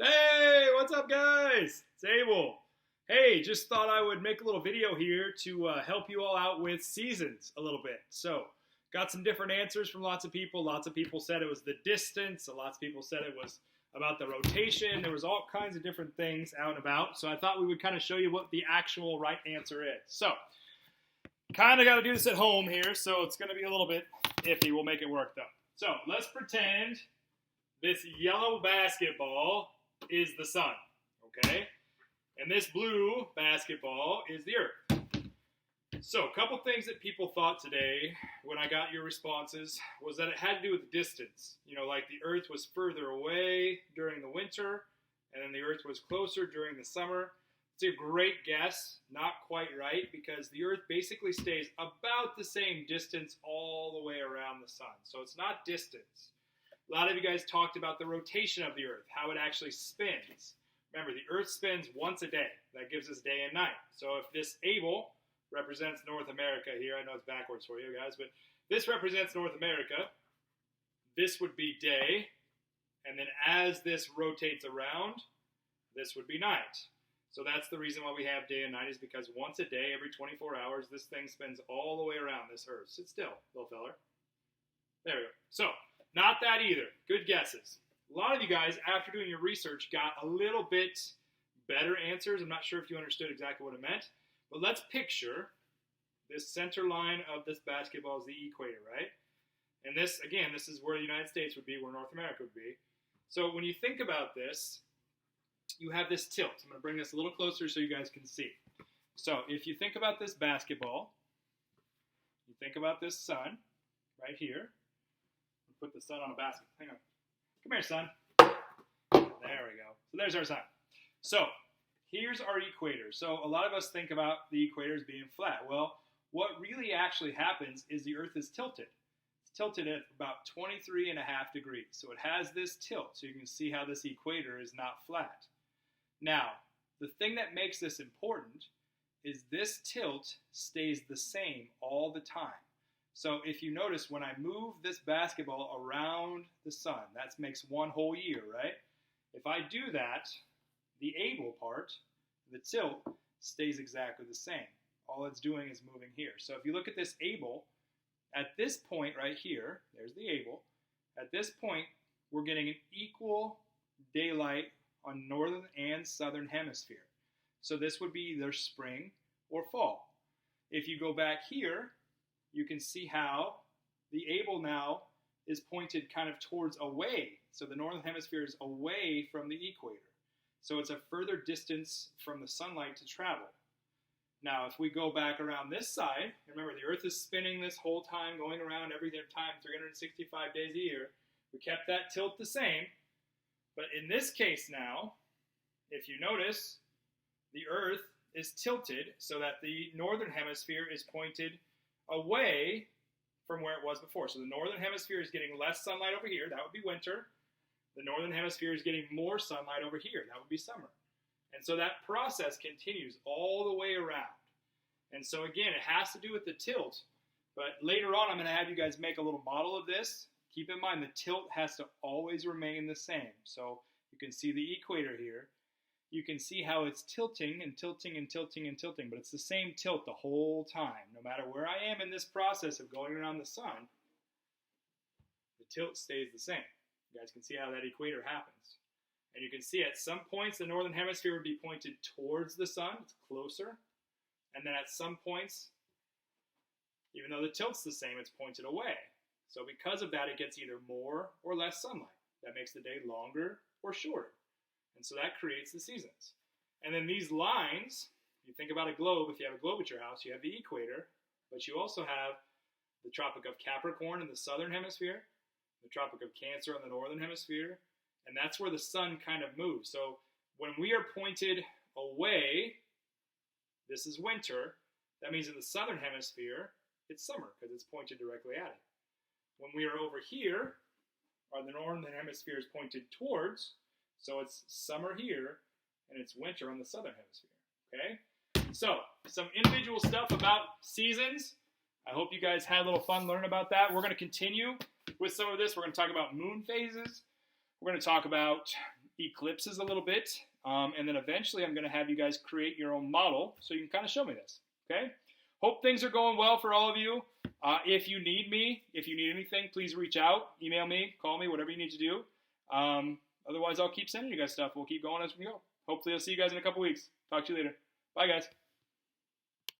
Hey, what's up, guys? It's Abel. Hey, just thought I would make a little video here to help you all out with seasons a little bit. So, got some different answers from lots of people. Lots of people said it was the distance. Lots of people said it was about the rotation. There was all kinds of different things out and about. So I thought we would kind of show you what the actual right answer is. So, kind of got to do this at home here, so it's going to be a little bit iffy. We'll make it work, though. So, let's pretend this yellow basketball is the sun, okay? And this blue basketball is the earth. So, a couple things that people thought today when I got your responses was that it had to do with distance. You know, like the earth was further away during the winter, and then the earth was closer during the summer. It's a great guess, not quite right, because the earth basically stays about the same distance all the way around the sun. So it's not distance. A lot of you guys talked about the rotation of the earth, how it actually spins. Remember, the earth spins once a day. That gives us day and night. So if this Abel represents North America here, I know it's backwards for you guys, but this represents North America. This would be day, and then as this rotates around, this would be night. So that's the reason why we have day and night, is because once a day, every 24 hours, this thing spins all the way around this earth. Sit still, little feller. There we go. So, not that either. Good guesses. A lot of you guys, after doing your research, got a little bit better answers. I'm not sure if you understood exactly what it meant. But let's picture this center line of this basketball is the equator, right? And this, again, this is where the United States would be, where North America would be. So when you think about this, you have this tilt. I'm going to bring this a little closer so you guys can see. So if you think about this basketball, you think about this sun right here. Put the sun on a basket. Hang on. Come here, sun. There we go. So there's our sun. So here's our equator. So a lot of us think about the equator as being flat. Well, what really actually happens is the earth is tilted. It's tilted at about 23.5 degrees. So it has this tilt. So you can see how this equator is not flat. Now, the thing that makes this important is this tilt stays the same all the time. So if you notice, when I move this basketball around the sun, that makes one whole year, right? If I do that, the Abel part, the tilt, stays exactly the same. All it's doing is moving here. So if you look at this Abel, at this point right here, there's the Abel. At this point, we're getting an equal daylight on northern and southern hemisphere. So this would be either spring or fall. If you go back here, you can see how the Abel now is pointed kind of towards away. So the northern hemisphere is away from the equator. So it's a further distance from the sunlight to travel. Now, if we go back around this side, remember the earth is spinning this whole time, going around every time, 365 days a year. We kept that tilt the same. But in this case now, if you notice, the earth is tilted so that the northern hemisphere is pointed away from where it was before. So the northern hemisphere is getting less sunlight over here. That would be winter. The northern hemisphere is getting more sunlight over here. That would be summer. And so that process continues all the way around. And so again, it has to do with the tilt. But later on, I'm going to have you guys make a little model of this. Keep in mind, the tilt has to always remain the same. So you can see the equator here. You can see how it's tilting and tilting and tilting and tilting, but it's the same tilt the whole time. No matter where I am in this process of going around the sun, the tilt stays the same. You guys can see how that equator happens. And you can see at some points the northern hemisphere would be pointed towards the sun. It's closer. And then at some points, even though the tilt's the same, it's pointed away. So because of that, it gets either more or less sunlight. That makes the day longer or shorter. And so that creates the seasons. And then these lines, you think about a globe, if you have a globe at your house, you have the equator, but you also have the Tropic of Capricorn in the southern hemisphere, the Tropic of Cancer in the northern hemisphere, and that's where the sun kind of moves. So when we are pointed away, this is winter. That means in the southern hemisphere, it's summer because it's pointed directly at it. When we are over here, or the northern hemisphere is pointed towards, so it's summer here, and it's winter on the southern hemisphere, okay? So, some individual stuff about seasons. I hope you guys had a little fun learning about that. We're going to continue with some of this. We're going to talk about moon phases. We're going to talk about eclipses a little bit, and then eventually I'm going to have you guys create your own model so you can kind of show me this, okay? Hope things are going well for all of you. If you need me, if you need anything, please reach out, email me, call me, whatever you need to do. Otherwise, I'll keep sending you guys stuff. We'll keep going as we go. Hopefully, I'll see you guys in a couple weeks. Talk to you later. Bye, guys.